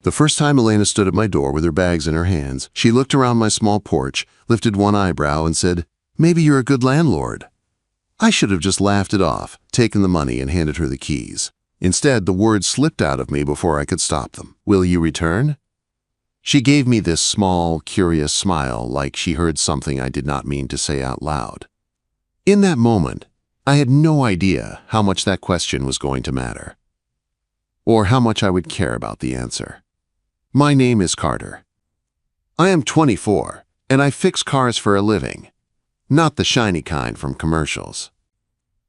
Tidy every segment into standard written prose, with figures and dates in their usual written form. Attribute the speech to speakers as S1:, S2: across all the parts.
S1: The first time Elena stood at my door with her bags in her hands, she looked around my small porch, lifted one eyebrow, and said, "Maybe you're a good landlord." I should have just laughed it off, taken the money, and handed her the keys. Instead, the words slipped out of me before I could stop them. "Will you return?" She gave me this small, curious smile, like she heard something I did not mean to say out loud. In that moment, I had no idea how much that question was going to matter, or how much I would care about the answer. My name is Carter. I am 24, and I fix cars for a living, not the shiny kind from commercials.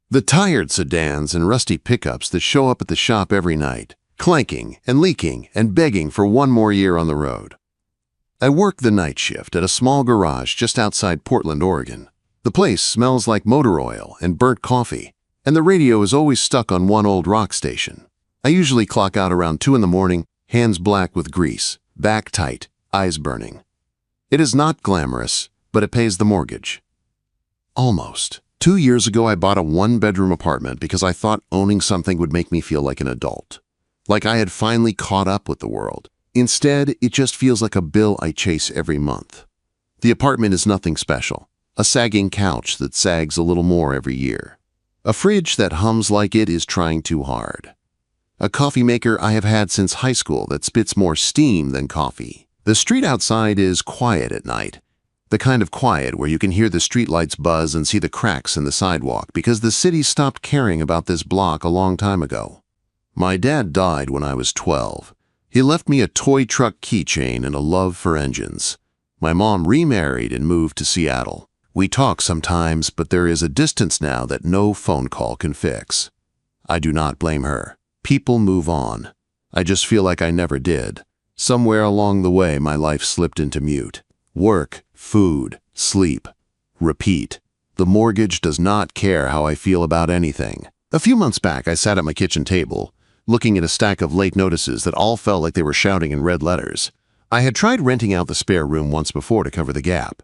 S1: The tired sedans and rusty pickups that show up at the shop every night, clanking and leaking and begging for one more year on the road. I work the night shift at a small garage just outside Portland, Oregon. The place smells like motor oil and burnt coffee, and the radio is always stuck on one old rock station. I usually clock out around 2 in the morning, hands black with grease, back tight, eyes burning. It is not glamorous, but it pays the mortgage. Almost. 2 years ago, I bought a one-bedroom apartment because I thought owning something would make me feel like an adult, like I had finally caught up with the world. Instead, it just feels like a bill I chase every month. The apartment is nothing special. A sagging couch that sags a little more every year. A fridge that hums like it is trying too hard. A coffee maker I have had since high school that spits more steam than coffee. The street outside is quiet at night. The kind of quiet where you can hear the streetlights buzz and see the cracks in the sidewalk because the city stopped caring about this block a long time ago. My dad died when I was 12. He left me a toy truck keychain and a love for engines. My mom remarried and moved to Seattle. We talk sometimes, but there is a distance now that no phone call can fix. I do not blame her. People move on. I just feel like I never did. Somewhere along the way, my life slipped into mute. Work, food, sleep, repeat. The mortgage does not care how I feel about anything. A few months back, I sat at my kitchen table, looking at a stack of late notices that all felt like they were shouting in red letters. I had tried renting out the spare room once before to cover the gap.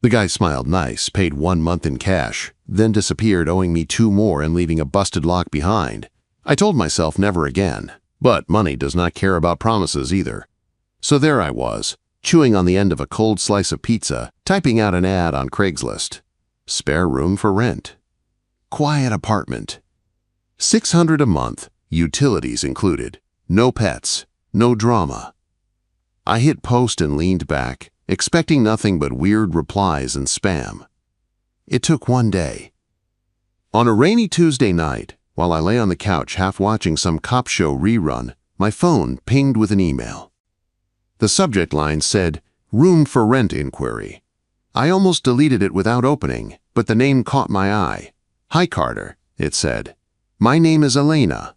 S1: The guy smiled nice, paid 1 month in cash, then disappeared, owing me 2 more and leaving a busted lock behind. I told myself never again, but money does not care about promises either. So there I was, chewing on the end of a cold slice of pizza, typing out an ad on Craigslist. Spare room for rent. Quiet apartment. $600 a month, utilities included. No pets, no drama. I hit post and leaned back, expecting nothing but weird replies and spam. It took 1 day. On a rainy Tuesday night, while I lay on the couch half watching some cop show rerun, my phone pinged with an email. The subject line said, "Room for rent inquiry." I almost deleted it without opening, but the name caught my eye. "Hi Carter," it said. "My name is Elena.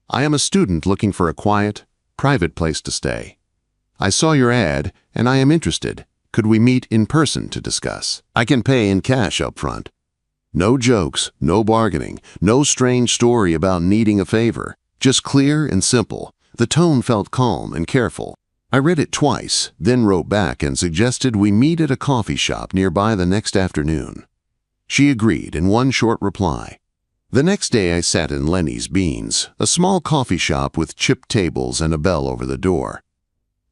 S1: I am a student looking for a quiet, private place to stay. I saw your ad, and I am interested. Could we meet in person to discuss? I can pay in cash up front. No jokes, no bargaining, no strange story about needing a favor. Just clear and simple." The tone felt calm and careful. I read it twice, then wrote back and suggested we meet at a coffee shop nearby the next afternoon. She agreed in one short reply. The next day I sat in Lenny's Beans, a small coffee shop with chipped tables and a bell over the door.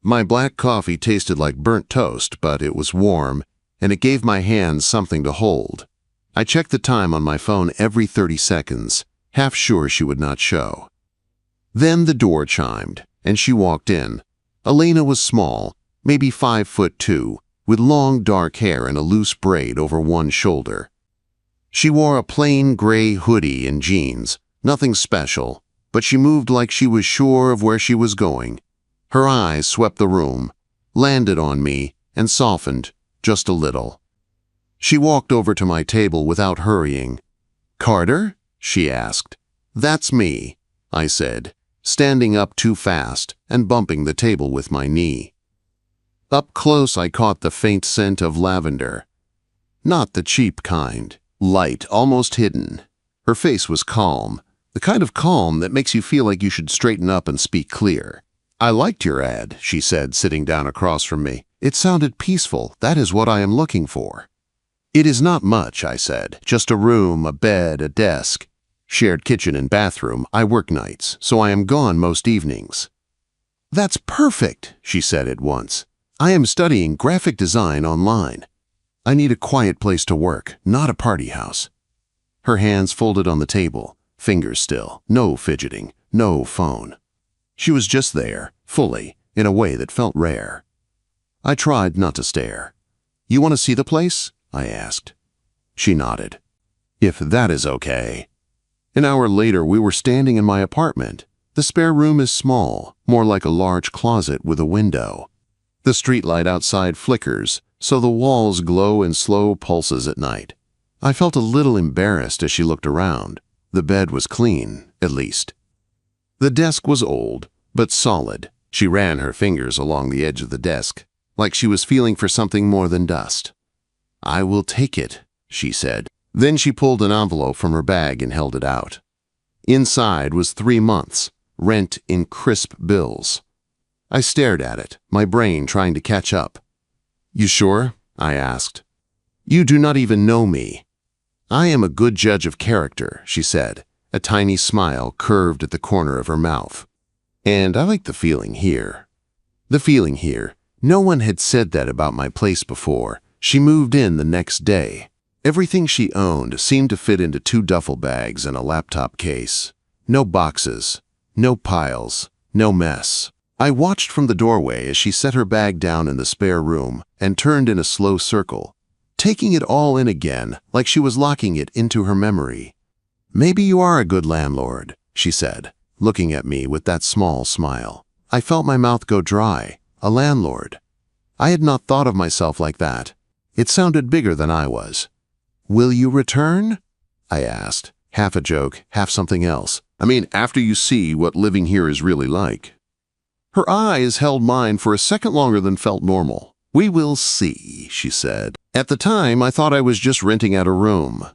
S1: My black coffee tasted like burnt toast, but it was warm, and it gave my hands something to hold. I checked the time on my phone every 30 seconds, half sure she would not show. Then the door chimed, and she walked in. Elena was small, maybe 5'2", with long dark hair and a loose braid over one shoulder. She wore a plain gray hoodie and jeans, nothing special, but she moved like she was sure of where she was going. Her eyes swept the room, landed on me, and softened just a little. She walked over to my table without hurrying. "Carter?" she asked. "That's me," I said, standing up too fast and bumping the table with my knee. Up close I caught the faint scent of lavender. Not the cheap kind, light, almost hidden. Her face was calm, the kind of calm that makes you feel like you should straighten up and speak clear. "I liked your ad," she said, sitting down across from me. "It sounded peaceful. That is what I am looking for." "It is not much," I said. "Just a room, a bed, a desk. Shared kitchen and bathroom. I work nights, so I am gone most evenings." "That's perfect," she said at once. "I am studying graphic design online. I need a quiet place to work, not a party house." Her hands folded on the table, fingers still, no fidgeting, no phone. She was just there, fully, in a way that felt rare. I tried not to stare. "You want to see the place?" I asked. She nodded. "If that is okay." An hour later, we were standing in my apartment. The spare room is small, more like a large closet with a window. The streetlight outside flickers, so the walls glow in slow pulses at night. I felt a little embarrassed as she looked around. The bed was clean, at least. The desk was old, but solid. She ran her fingers along the edge of the desk, like she was feeling for something more than dust. "I will take it," she said. Then she pulled an envelope from her bag and held it out. Inside was 3 months, rent in crisp bills. I stared at it, my brain trying to catch up. "You sure?" I asked. "You do not even know me." "I am a good judge of character," she said. A tiny smile curved at the corner of her mouth. "And I like the feeling here." The feeling here. No one had said that about my place before. She moved in the next day. Everything she owned seemed to fit into 2 duffel bags and a laptop case. No boxes, no piles, no mess. I watched from the doorway as she set her bag down in the spare room and turned in a slow circle, taking it all in again like she was locking it into her memory. "Maybe you are a good landlord," she said, looking at me with that small smile. I felt my mouth go dry. A landlord. I had not thought of myself like that. It sounded bigger than I was. "Will you return?" I asked, half a joke, half something else. "I mean, after you see what living here is really like." Her eyes held mine for a second longer than felt normal. "We will see," she said. At the time, I thought I was just renting out a room.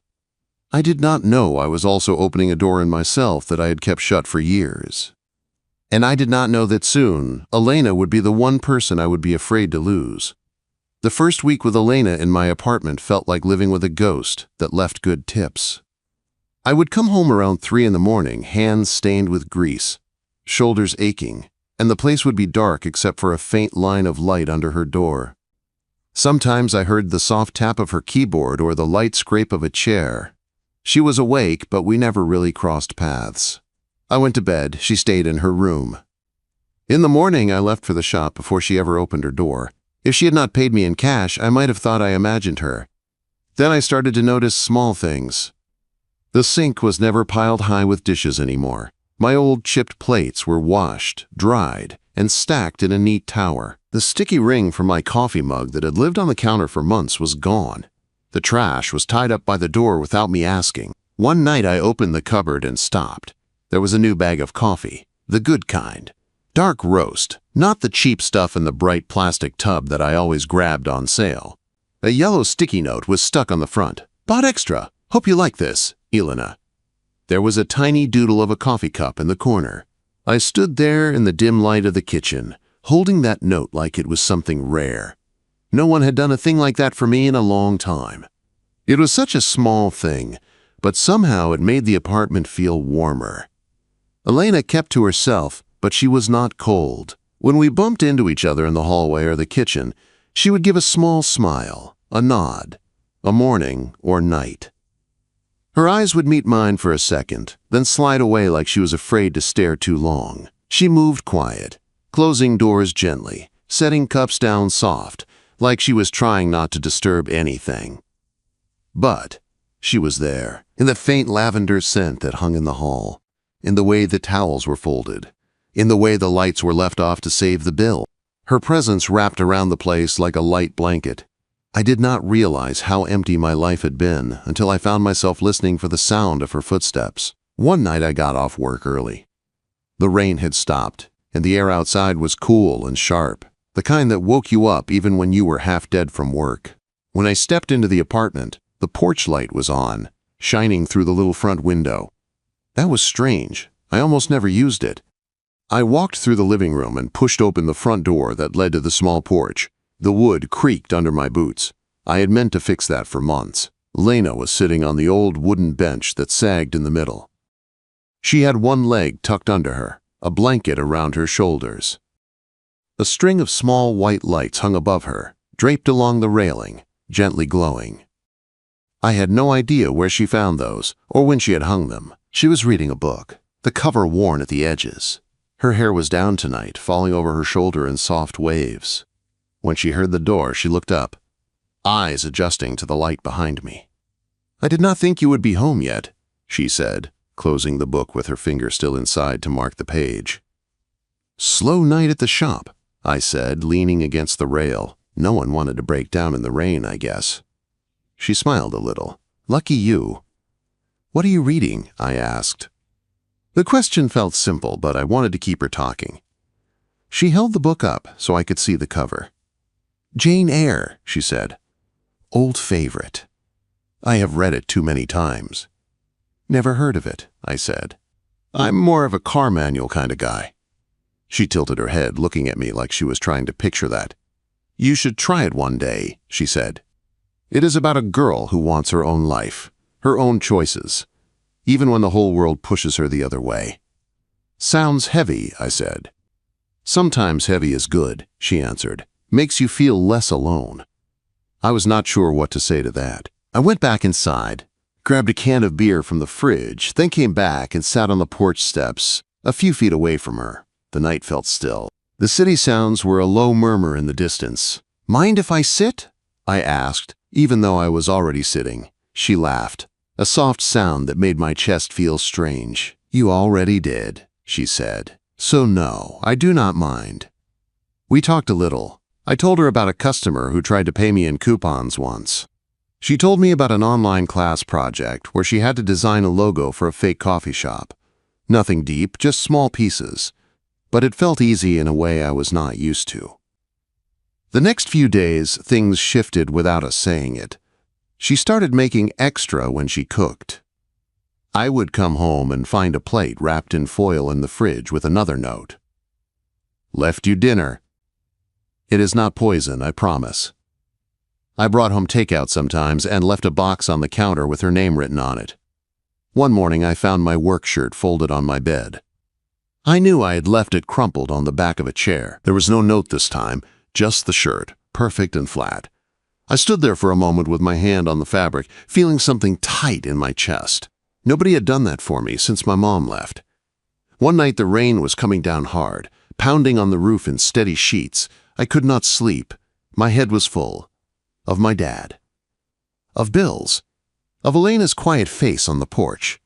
S1: I did not know I was also opening a door in myself that I had kept shut for years. And I did not know that soon, Elena would be the one person I would be afraid to lose. The first week with Elena in my apartment felt like living with a ghost that left good tips. I would come home around 3 in the morning, hands stained with grease, shoulders aching, and the place would be dark except for a faint line of light under her door. Sometimes I heard the soft tap of her keyboard or the light scrape of a chair. She was awake, but we never really crossed paths. I went to bed. She stayed in her room. In the morning, I left for the shop before she ever opened her door. If she had not paid me in cash, I might have thought I imagined her. Then I started to notice small things. The sink was never piled high with dishes anymore. My old chipped plates were washed, dried, and stacked in a neat tower. The sticky ring from my coffee mug that had lived on the counter for months was gone. The trash was tied up by the door without me asking. One night I opened the cupboard and stopped. There was a new bag of coffee, the good kind. Dark roast, not the cheap stuff in the bright plastic tub that I always grabbed on sale. A yellow sticky note was stuck on the front. "Bought extra. Hope you like this, Elena." There was a tiny doodle of a coffee cup in the corner. I stood there in the dim light of the kitchen, holding that note like it was something rare. No one had done a thing like that for me in a long time. It was such a small thing, but somehow it made the apartment feel warmer. Elena kept to herself, but she was not cold. When we bumped into each other in the hallway or the kitchen, she would give a small smile, a nod, a morning or night. Her eyes would meet mine for a second, then slide away like she was afraid to stare too long. She moved quiet, closing doors gently, setting cups down soft, like she was trying not to disturb anything. But she was there, in the faint lavender scent that hung in the hall, in the way the towels were folded, in the way the lights were left off to save the bill. Her presence wrapped around the place like a light blanket. I did not realize how empty my life had been until I found myself listening for the sound of her footsteps. One night I got off work early. The rain had stopped, and the air outside was cool and sharp, the kind that woke you up even when you were half dead from work. When I stepped into the apartment, the porch light was on, shining through the little front window. That was strange. I almost never used it. I walked through the living room and pushed open the front door that led to the small porch. The wood creaked under my boots. I had meant to fix that for months. Lena was sitting on the old wooden bench that sagged in the middle. She had one leg tucked under her, a blanket around her shoulders. A string of small white lights hung above her, draped along the railing, gently glowing. I had no idea where she found those or when she had hung them. She was reading a book, the cover worn at the edges. Her hair was down tonight, falling over her shoulder in soft waves. When she heard the door, she looked up, eyes adjusting to the light behind me. "I did not think you would be home yet," she said, closing the book with her finger still inside to mark the page. "Slow night at the shop," I said, leaning against the rail. No one wanted to break down in the rain, I guess. She smiled a little. "Lucky you." "What are you reading?" I asked. The question felt simple, but I wanted to keep her talking. She held the book up so I could see the cover. "Jane Eyre," she said. "Old favorite. I have read it too many times." "Never heard of it," I said. "I'm more of a car manual kind of guy." She tilted her head, looking at me like she was trying to picture that. "You should try it one day," she said. "It is about a girl who wants her own life, her own choices, even when the whole world pushes her the other way." "Sounds heavy," I said. "Sometimes heavy is good," she answered. "Makes you feel less alone." I was not sure what to say to that. I went back inside, grabbed a can of beer from the fridge, then came back and sat on the porch steps, a few feet away from her. The night felt still. The city sounds were a low murmur in the distance. "Mind if I sit?" I asked, even though I was already sitting. She laughed, a soft sound that made my chest feel strange. "You already did," she said. "So no, I do not mind." We talked a little. I told her about a customer who tried to pay me in coupons once. She told me about an online class project where she had to design a logo for a fake coffee shop. Nothing deep, just small pieces. But it felt easy in a way I was not used to. The next few days, things shifted without us saying it. She started making extra when she cooked. I would come home and find a plate wrapped in foil in the fridge with another note. "Left you dinner. It is not poison, I promise." I brought home takeout sometimes and left a box on the counter with her name written on it. One morning I found my work shirt folded on my bed. I knew I had left it crumpled on the back of a chair. There was no note this time, just the shirt, perfect and flat. I stood there for a moment with my hand on the fabric, feeling something tight in my chest. Nobody had done that for me since my mom left. One night the rain was coming down hard, pounding on the roof in steady sheets. I could not sleep. My head was full. Of my dad. Of Bill's. Of Elena's quiet face on the porch.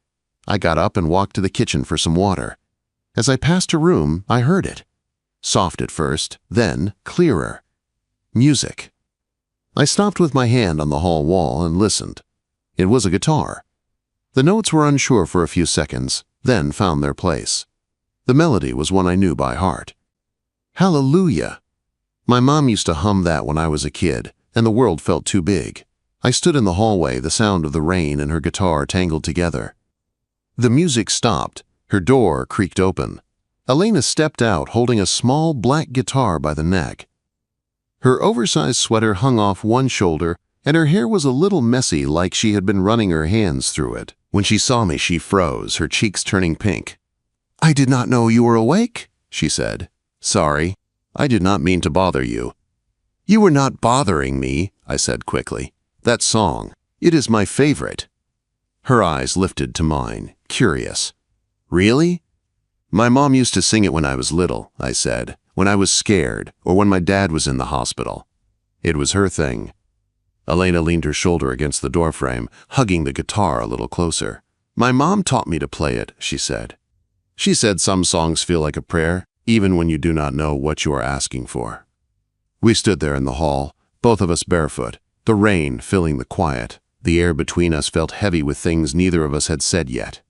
S1: I got up and walked to the kitchen for some water. As I passed her room, I heard it. Soft at first, then clearer. Music. I stopped with my hand on the hall wall and listened. It was a guitar. The notes were unsure for a few seconds, then found their place. The melody was one I knew by heart. "Hallelujah." My mom used to hum that when I was a kid, and the world felt too big. I stood in the hallway, the sound of the rain and her guitar tangled together. The music stopped. Her door creaked open. Elena stepped out holding a small black guitar by the neck. Her oversized sweater hung off one shoulder, and her hair was a little messy like she had been running her hands through it. When she saw me, she froze, her cheeks turning pink. "I did not know you were awake," she said. "Sorry, I did not mean to bother you." "You were not bothering me," I said quickly. "That song, it is my favorite." Her eyes lifted to mine, curious. "Really?" "My mom used to sing it when I was little," I said, "when I was scared or when my dad was in the hospital. It was her thing." Elena leaned her shoulder against the doorframe, hugging the guitar a little closer. "My mom taught me to play it," she said. She said some songs feel like a prayer, even when you do not know what you are asking for. We stood there in the hall, both of us barefoot, the rain filling the quiet. The air between us felt heavy with things neither of us had said yet.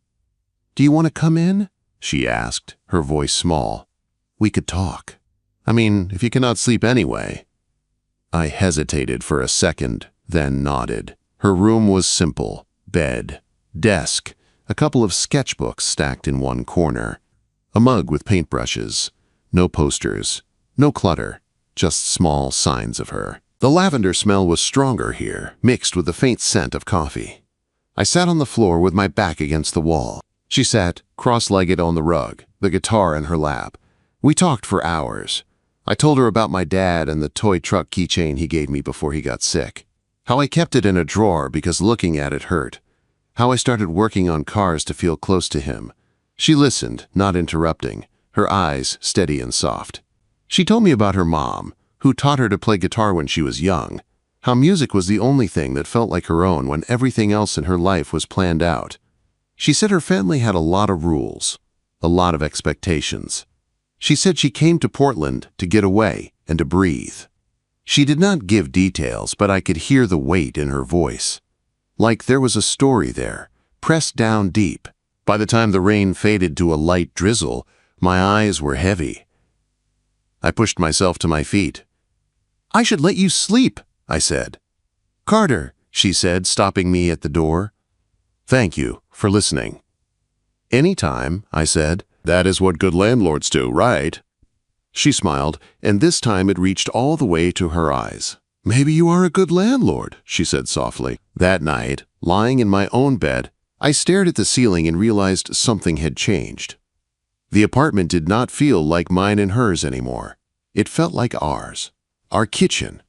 S1: "Do you want to come in?" she asked, her voice small. "We could talk. I mean, if you cannot sleep anyway." I hesitated for a second, then nodded. Her room was simple. Bed, desk, a couple of sketchbooks stacked in one corner, a mug with paintbrushes, no posters, no clutter, just small signs of her. The lavender smell was stronger here, mixed with the faint scent of coffee. I sat on the floor with my back against the wall. She sat, cross-legged on the rug, the guitar in her lap. We talked for hours. I told her about my dad and the toy truck keychain he gave me before he got sick. How I kept it in a drawer because looking at it hurt. How I started working on cars to feel close to him. She listened, not interrupting, her eyes steady and soft. She told me about her mom, who taught her to play guitar when she was young. How music was the only thing that felt like her own when everything else in her life was planned out. She said her family had a lot of rules, a lot of expectations. She said she came to Portland to get away and to breathe. She did not give details, but I could hear the weight in her voice. Like there was a story there, pressed down deep. By the time the rain faded to a light drizzle, my eyes were heavy. I pushed myself to my feet. "I should let you sleep," I said. "Carter," she said, stopping me at the door. "Thank you for listening." "Anytime," I said. "That is what good landlords do, right?" She smiled, and this time it reached all the way to her eyes. "Maybe you are a good landlord," she said softly. That night, lying in my own bed, I stared at the ceiling and realized something had changed. The apartment did not feel like mine and hers anymore. It felt like ours. Our kitchen,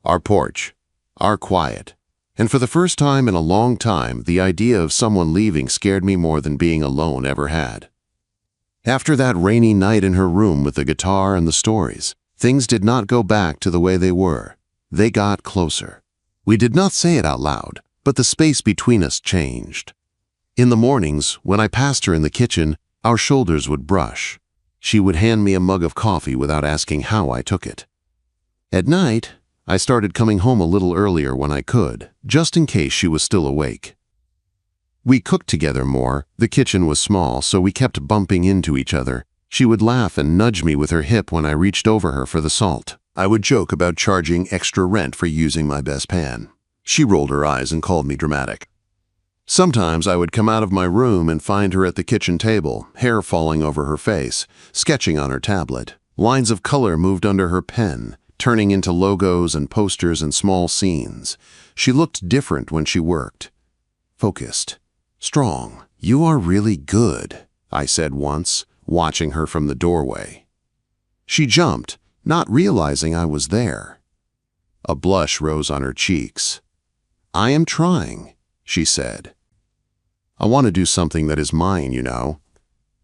S1: our porch, our quiet. And for the first time in a long time, the idea of someone leaving scared me more than being alone ever had. After that rainy night in her room with the guitar and the stories, things did not go back to the way they were. They got closer. We did not say it out loud, but the space between us changed. In the mornings, when I passed her in the kitchen, our shoulders would brush. She would hand me a mug of coffee without asking how I took it. At night, I started coming home a little earlier when I could, just in case she was still awake. We cooked together more. The kitchen was small, so we kept bumping into each other. She would laugh and nudge me with her hip when I reached over her for the salt. I would joke about charging extra rent for using my best pan. She rolled her eyes and called me dramatic. Sometimes I would come out of my room and find her at the kitchen table, hair falling over her face, sketching on her tablet. Lines of color moved under her pen, turning into logos and posters and small scenes. She looked different when she worked. Focused. Strong. "You are really good," I said once, watching her from the doorway. She jumped, not realizing I was there. A blush rose on her cheeks. "I am trying," she said. "I want to do something that is mine, you know."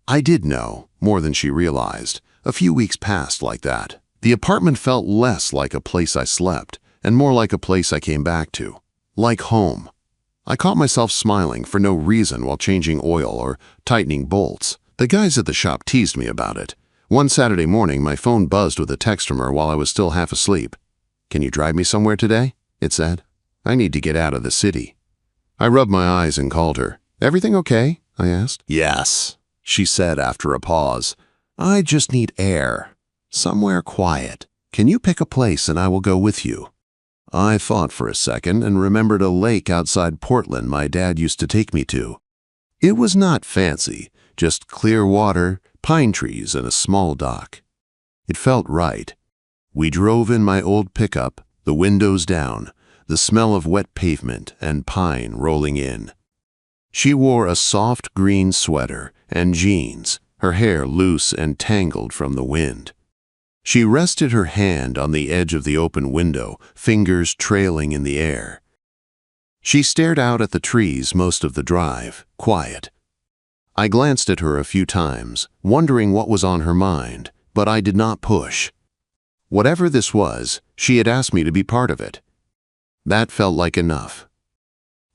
S1: I did know, more than she realized. A few weeks passed like that. The apartment felt less like a place I slept, and more like a place I came back to. Like home. I caught myself smiling for no reason while changing oil or tightening bolts. The guys at the shop teased me about it. One Saturday morning, my phone buzzed with a text from her while I was still half asleep. "Can you drive me somewhere today?" it said. "I need to get out of the city." I rubbed my eyes and called her. "Everything okay?" I asked. "Yes," she said after a pause. "I just need air. Somewhere quiet. Can you pick a place and I will go with you?" I thought for a second and remembered a lake outside Portland my dad used to take me to. It was not fancy, just clear water, pine trees, and a small dock. It felt right. We drove in my old pickup, the windows down, the smell of wet pavement and pine rolling in. She wore a soft green sweater and jeans, her hair loose and tangled from the wind. She rested her hand on the edge of the open window, fingers trailing in the air. She stared out at the trees most of the drive, quiet. I glanced at her a few times, wondering what was on her mind, but I did not push. Whatever this was, she had asked me to be part of it. That felt like enough.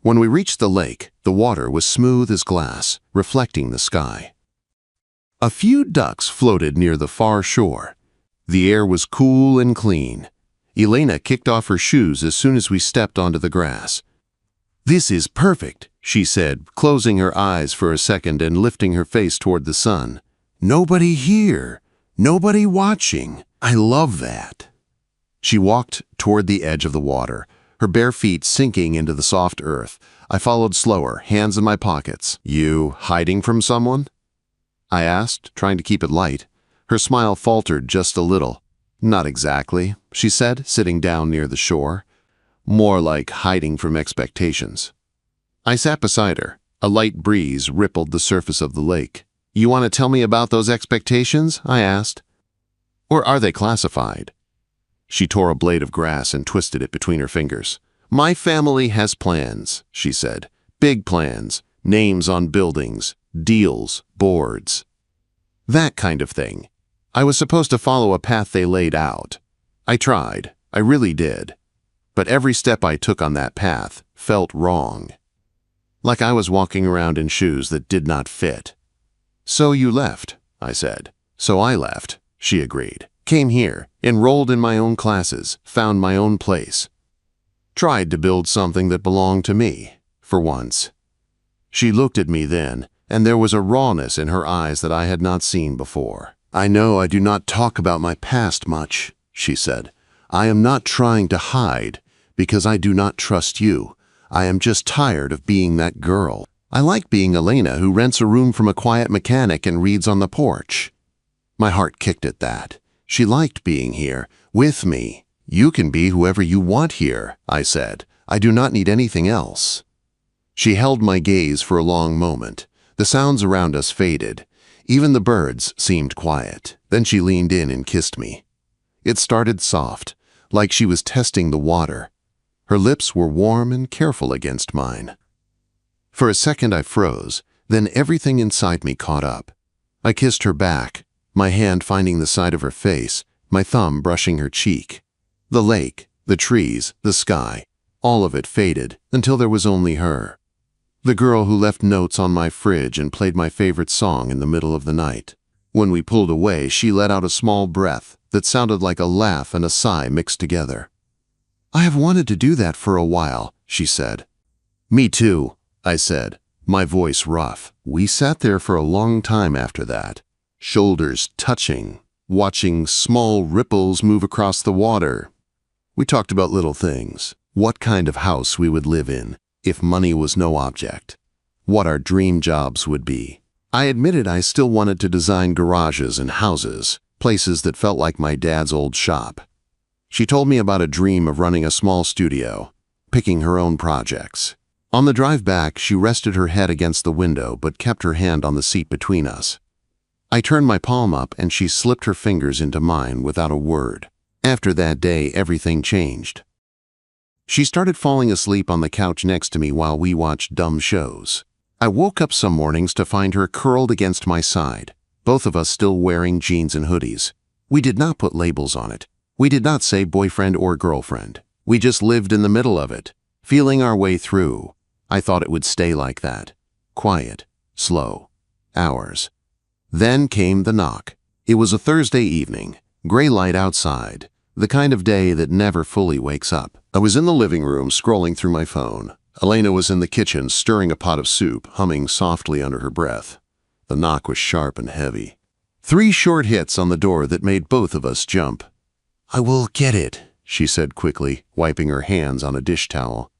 S1: When we reached the lake, the water was smooth as glass, reflecting the sky. A few ducks floated near the far shore. The air was cool and clean. Elena kicked off her shoes as soon as we stepped onto the grass. "This is perfect," she said, closing her eyes for a second and lifting her face toward the sun. "Nobody here. Nobody watching. I love that." She walked toward the edge of the water, her bare feet sinking into the soft earth. I followed slower, hands in my pockets. "You hiding from someone?" I asked, trying to keep it light. Her smile faltered just a little. "Not exactly," she said, sitting down near the shore. "More like hiding from expectations." I sat beside her. A light breeze rippled the surface of the lake. "You want to tell me about those expectations?" I asked. Or are they classified? She tore a blade of grass and twisted it between her fingers. My family has plans, she said. Big plans, names on buildings, deals, boards. That kind of thing. I was supposed to follow a path they laid out. I tried, I really did. But every step I took on that path felt wrong. Like I was walking around in shoes that did not fit. So you left, I said. So I left, she agreed. Came here, enrolled in my own classes, found my own place. Tried to build something that belonged to me, for once. She looked at me then, and there was a rawness in her eyes that I had not seen before. I know I do not talk about my past much, she said. I am not trying to hide, because I do not trust you. I am just tired of being that girl. I like being Elena who rents a room from a quiet mechanic and reads on the porch. My heart kicked at that. She liked being here, with me. You can be whoever you want here, I said. I do not need anything else. She held my gaze for a long moment. The sounds around us faded. Even the birds seemed quiet. Then she leaned in and kissed me. It started soft, like she was testing the water. Her lips were warm and careful against mine. For a second I froze, then everything inside me caught up. I kissed her back, my hand finding the side of her face, my thumb brushing her cheek. The lake, the trees, the sky, all of it faded until there was only her. The girl who left notes on my fridge and played my favorite song in the middle of the night. When we pulled away, she let out a small breath that sounded like a laugh and a sigh mixed together. I have wanted to do that for a while, she said. Me too, I said, my voice rough. We sat there for a long time after that, shoulders touching, watching small ripples move across the water. We talked about little things, what kind of house we would live in if money was no object, what our dream jobs would be. I admitted I still wanted to design garages and houses, places that felt like my dad's old shop. She told me about a dream of running a small studio, picking her own projects. On the drive back, she rested her head against the window but kept her hand on the seat between us. I turned my palm up and she slipped her fingers into mine without a word. After that day, everything changed. She started falling asleep on the couch next to me while we watched dumb shows. I woke up some mornings to find her curled against my side, both of us still wearing jeans and hoodies. We did not put labels on it. We did not say boyfriend or girlfriend. We just lived in the middle of it, feeling our way through. I thought it would stay like that. Quiet, slow, hours. Then came the knock. It was a Thursday evening, gray light outside, the kind of day that never fully wakes up. I was in the living room scrolling through my phone. Elena was in the kitchen stirring a pot of soup, humming softly under her breath. The knock was sharp and heavy. 3 short hits on the door that made both of us jump. I will get it, she said quickly, wiping her hands on a dish towel.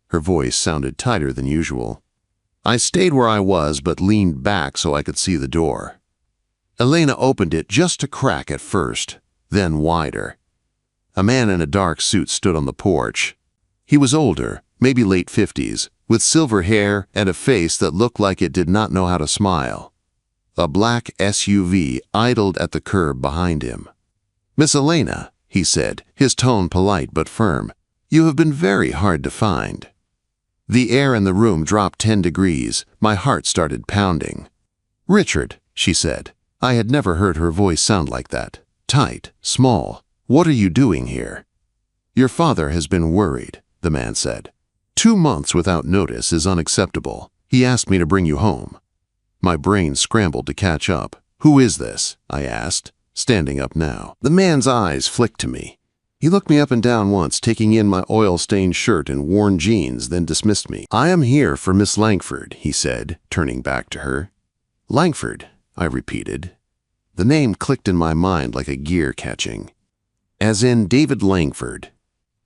S1: Her voice sounded tighter than usual. I stayed where I was but leaned back so I could see the door. Elena opened it just a crack at first, then wider. A man in a dark suit stood on the porch. He was older, maybe late 50s, with silver hair and a face that looked like it did not know how to smile. A black SUV idled at the curb behind him. Miss Elena, he said, his tone polite but firm, you have been very hard to find. The air in the room dropped 10 degrees. My heart started pounding. Richard, she said. I had never heard her voice sound like that. Tight, small. What are you doing here? Your father has been worried, the man said. 2 months without notice is unacceptable. He asked me to bring you home. My brain scrambled to catch up. Who is this? I asked, standing up now. The man's eyes flicked to me. He looked me up and down once, taking in my oil-stained shirt and worn jeans, then dismissed me. I am here for Miss Langford, he said, turning back to her. Langford, I repeated. The name clicked in my mind like a gear catching. As in David Langford.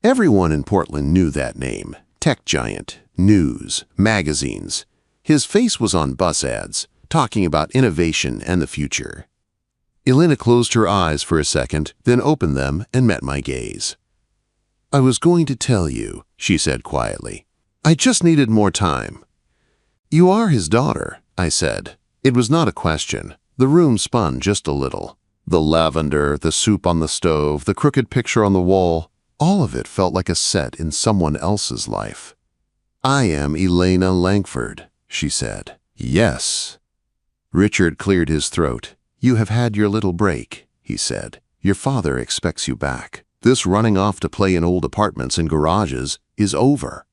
S1: Everyone in Portland knew that name. Tech giant, news, magazines. His face was on bus ads, talking about innovation and the future. Elena closed her eyes for a second, then opened them and met my gaze. I was going to tell you, she said quietly. I just needed more time. You are his daughter, I said. It was not a question. The room spun just a little. The lavender, the soup on the stove, the crooked picture on the wall, all of it felt like a set in someone else's life. "I am Elena Langford," she said. "Yes." Richard cleared his throat. "You have had your little break," he said. "Your father expects you back. This running off to play in old apartments and garages is over."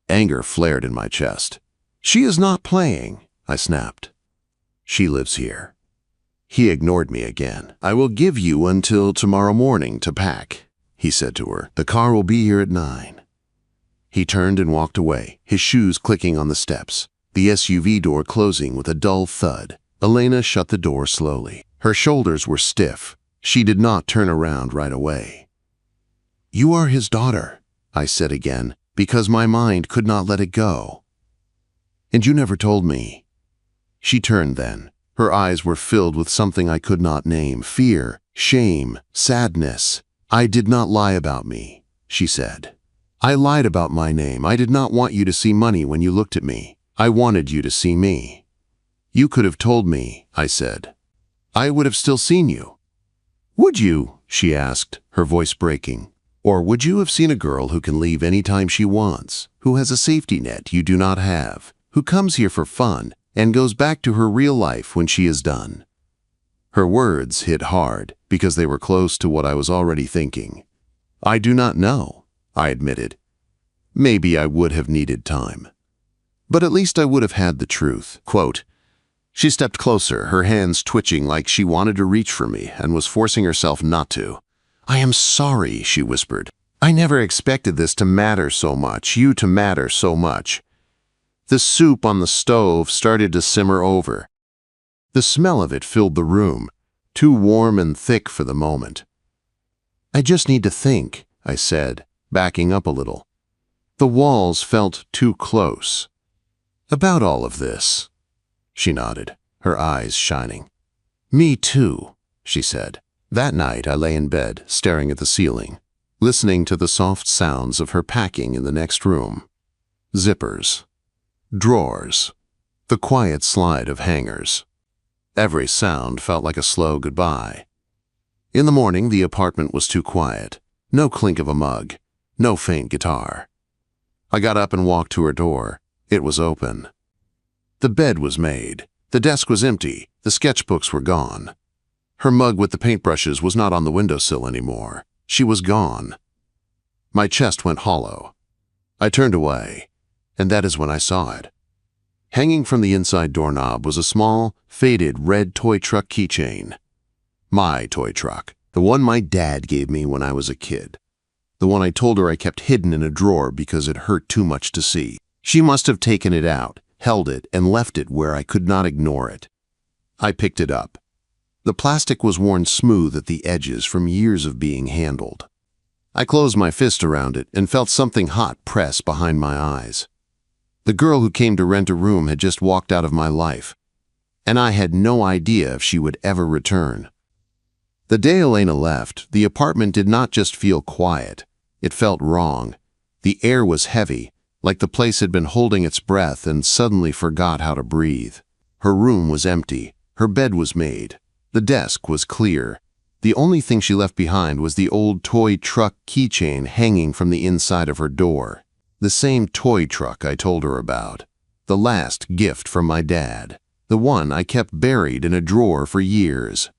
S1: Anger flared in my chest. "She is not playing," I snapped. "She lives here." He ignored me again. "I will give you until tomorrow morning to pack," he said to her. "The car will be here at 9. He turned and walked away, his shoes clicking on the steps, the SUV door closing with a dull thud. Elena shut the door slowly. Her shoulders were stiff. She did not turn around right away. "You are his daughter," I said again, because my mind could not let it go. "And you never told me." She turned then. Her eyes were filled with something I could not name: fear, shame, sadness. "I did not lie about me," she said. "I lied about my name. I did not want you to see money when you looked at me. I wanted you to see me." "You could have told me," I said. "I would have still seen you." "Would you?" she asked, her voice breaking. "Or would you have seen a girl who can leave any time she wants, who has a safety net you do not have, who comes here for fun and goes back to her real life when she is done?" Her words hit hard because they were close to what I was already thinking. "I do not know," I admitted. "Maybe I would have needed time. But at least I would have had the truth." Quote, she stepped closer, her hands twitching like she wanted to reach for me and was forcing herself not to. "I am sorry," she whispered. "I never expected this to matter so much, you to matter so much." The soup on the stove started to simmer over. The smell of it filled the room, too warm and thick for the moment. "I just need to think," I said, backing up a little. The walls felt too close. "About all of this." She nodded, her eyes shining. "Me too," she said. That night I lay in bed, staring at the ceiling, listening to the soft sounds of her packing in the next room. Zippers, drawers, the quiet slide of hangers. Every sound felt like a slow goodbye. In the morning, the apartment was too quiet. No clink of a mug, no faint guitar. I got up and walked to her door. It was open. The bed was made. The desk was empty. The sketchbooks were gone. Her mug with the paintbrushes was not on the windowsill anymore. She was gone. My chest went hollow. I turned away, and that is when I saw it. Hanging from the inside doorknob was a small, faded red toy truck keychain. My toy truck, the one my dad gave me when I was a kid. The one I told her I kept hidden in a drawer because it hurt too much to see. She must have taken it out, held it, and left it where I could not ignore it. I picked it up. The plastic was worn smooth at the edges from years of being handled. I closed my fist around it and felt something hot press behind my eyes. The girl who came to rent a room had just walked out of my life, and I had no idea if she would ever return. The day Elena left, the apartment did not just feel quiet. It felt wrong. The air was heavy, like the place had been holding its breath and suddenly forgot how to breathe. Her room was empty. Her bed was made. The desk was clear. The only thing she left behind was the old toy truck keychain hanging from the inside of her door. The same toy truck I told her about. The last gift from my dad. The one I kept buried in a drawer for years.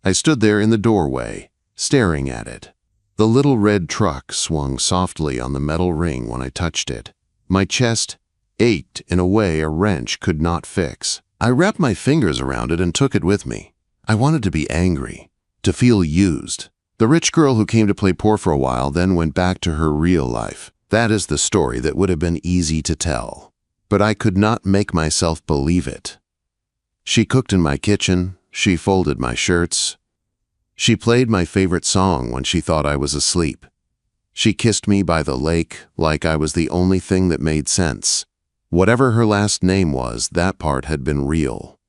S1: I stood there in the doorway, staring at it. The little red truck swung softly on the metal ring when I touched it. My chest ached in a way a wrench could not fix. I wrapped my fingers around it and took it with me. I wanted to be angry, to feel used. The rich girl who came to play poor for a while then went back to her real life. That is the story that would have been easy to tell. But I could not make myself believe it. She cooked in my kitchen. She folded my shirts. She played my favorite song when she thought I was asleep. She kissed me by the lake like I was the only thing that made sense. Whatever her last name was, that part had been real.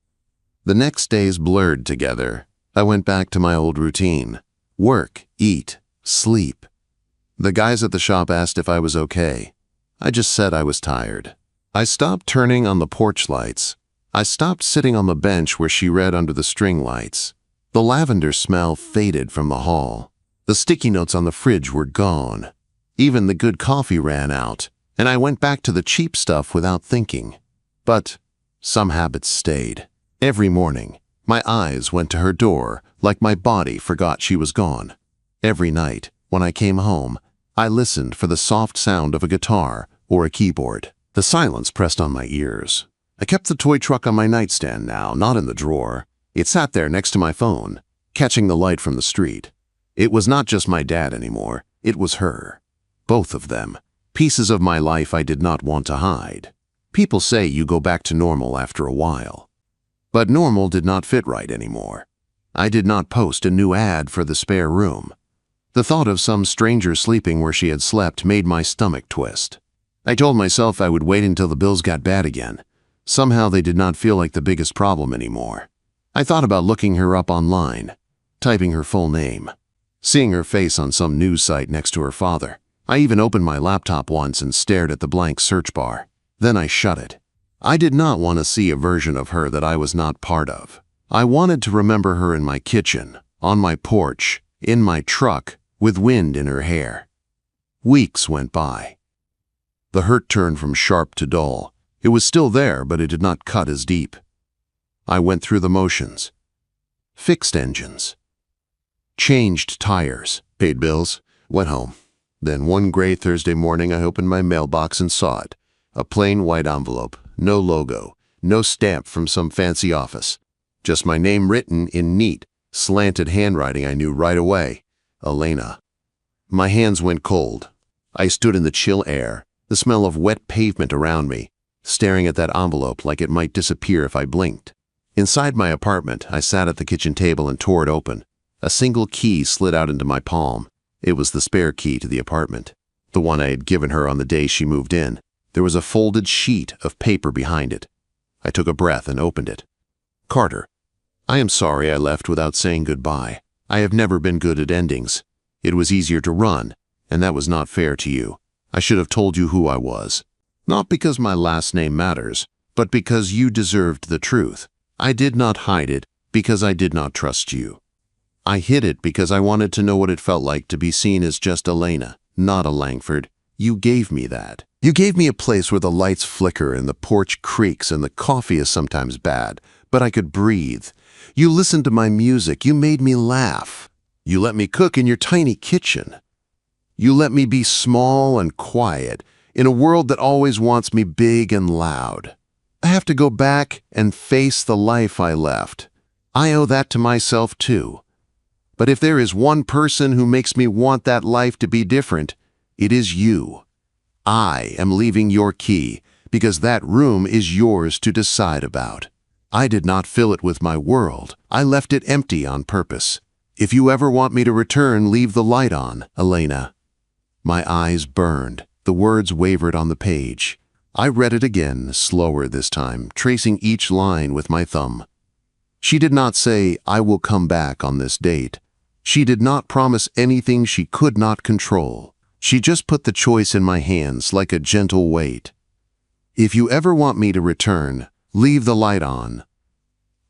S1: The next days blurred together. I went back to my old routine. Work, eat, sleep. The guys at the shop asked if I was okay. I just said I was tired. I stopped turning on the porch lights. I stopped sitting on the bench where she read under the string lights. The lavender smell faded from the hall. The sticky notes on the fridge were gone. Even the good coffee ran out, and I went back to the cheap stuff without thinking. But some habits stayed. Every morning, my eyes went to her door like my body forgot she was gone. Every night, when I came home, I listened for the soft sound of a guitar or a keyboard. The silence pressed on my ears. I kept the toy truck on my nightstand now, not in the drawer. It sat there next to my phone, catching the light from the street. It was not just my dad anymore, it was her. Both of them. Pieces of my life I did not want to hide. People say you go back to normal after a while. But normal did not fit right anymore. I did not post a new ad for the spare room. The thought of some stranger sleeping where she had slept made my stomach twist. I told myself I would wait until the bills got bad again. Somehow they did not feel like the biggest problem anymore. I thought about looking her up online, typing her full name, seeing her face on some news site next to her father. I even opened my laptop once and stared at the blank search bar. Then I shut it. I did not want to see a version of her that I was not part of. I wanted to remember her in my kitchen, on my porch, in my truck, with wind in her hair. Weeks went by. The hurt turned from sharp to dull. It was still there, but it did not cut as deep. I went through the motions. Fixed engines. Changed tires. Paid bills. Went home. Then one gray Thursday morning I opened my mailbox and saw it. A plain white envelope. No logo. No stamp from some fancy office. Just my name written in neat, slanted handwriting I knew right away. Elena. My hands went cold. I stood in the chill air, the smell of wet pavement around me, staring at that envelope like it might disappear if I blinked. Inside my apartment, I sat at the kitchen table and tore it open. A single key slid out into my palm. It was the spare key to the apartment, the one I had given her on the day she moved in. There was a folded sheet of paper behind it. I took a breath and opened it. Carter, I am sorry I left without saying goodbye. I have never been good at endings. It was easier to run, and that was not fair to you. I should have told you who I was. Not because my last name matters, but because you deserved the truth. I did not hide it because I did not trust you. I hid it because I wanted to know what it felt like to be seen as just Elena, not a Langford. You gave me that. You gave me a place where the lights flicker and the porch creaks and the coffee is sometimes bad, but I could breathe. You listened to my music. You made me laugh. You let me cook in your tiny kitchen. You let me be small and quiet in a world that always wants me big and loud. I have to go back and face the life I left. I owe that to myself too. But if there is one person who makes me want that life to be different, it is you. I am leaving your key because that room is yours to decide about. I did not fill it with my world. I left it empty on purpose. If you ever want me to return, leave the light on, Elena. My eyes burned. The words wavered on the page. I read it again, slower this time, tracing each line with my thumb. She did not say, I will come back on this date. She did not promise anything she could not control. She just put the choice in my hands like a gentle weight. If you ever want me to return, leave the light on.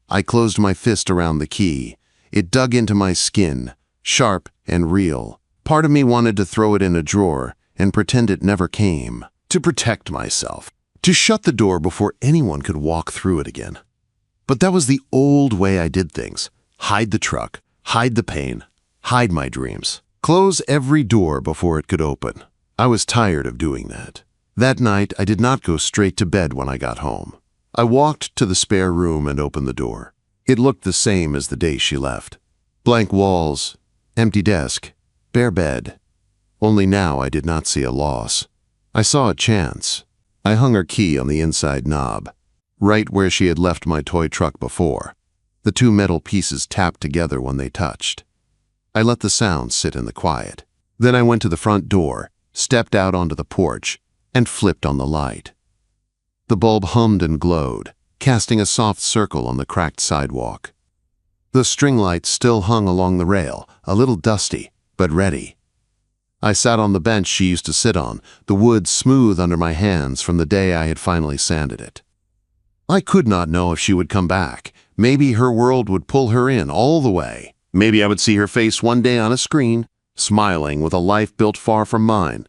S1: I closed my fist around the key. It dug into my skin, sharp and real. Part of me wanted to throw it in a drawer and pretend it never came. To protect myself, to shut the door before anyone could walk through it again. But that was the old way I did things. Hide the truck, hide the pain, hide my dreams. Close every door before it could open. I was tired of doing that. That night, I did not go straight to bed when I got home. I walked to the spare room and opened the door. It looked the same as the day she left. Blank walls, empty desk, bare bed. Only now I did not see a loss. I saw a chance. I hung her key on the inside knob, right where she had left my toy truck before. The two metal pieces tapped together when they touched. I let the sound sit in the quiet. Then I went to the front door, stepped out onto the porch, and flipped on the light. The bulb hummed and glowed, casting a soft circle on the cracked sidewalk. The string light still hung along the rail, a little dusty, but ready. I sat on the bench she used to sit on, the wood smooth under my hands from the day I had finally sanded it. I could not know if she would come back. Maybe her world would pull her in all the way. Maybe I would see her face one day on a screen, smiling with a life built far from mine.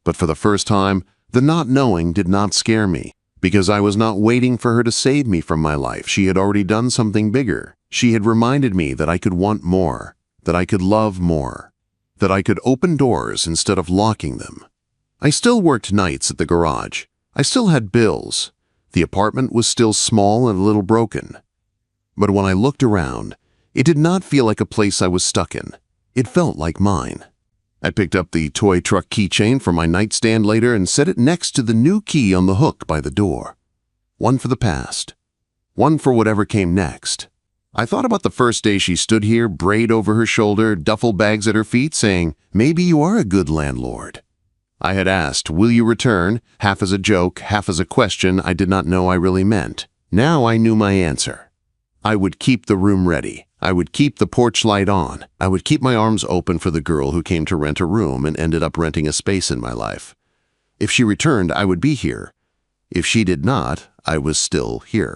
S1: But for the first time, the not knowing did not scare me, because I was not waiting for her to save me from my life. She had already done something bigger. She had reminded me that I could want more, that I could love more, that I could open doors instead of locking them. I still worked nights at the garage. I still had bills. The apartment was still small and a little broken. But when I looked around, it did not feel like a place I was stuck in. It felt like mine. I picked up the toy truck keychain from my nightstand later and set it next to the new key on the hook by the door. One for the past. One for whatever came next. I thought about the first day she stood here, braid over her shoulder, duffel bags at her feet, saying, "Maybe you are a good landlord." I had asked, "Will you return?" half as a joke, half as a question I did not know I really meant. Now I knew my answer. I would keep the room ready. I would keep the porch light on. I would keep my arms open for the girl who came to rent a room and ended up renting a space in my life. If she returned, I would be here. If she did not, I was still here.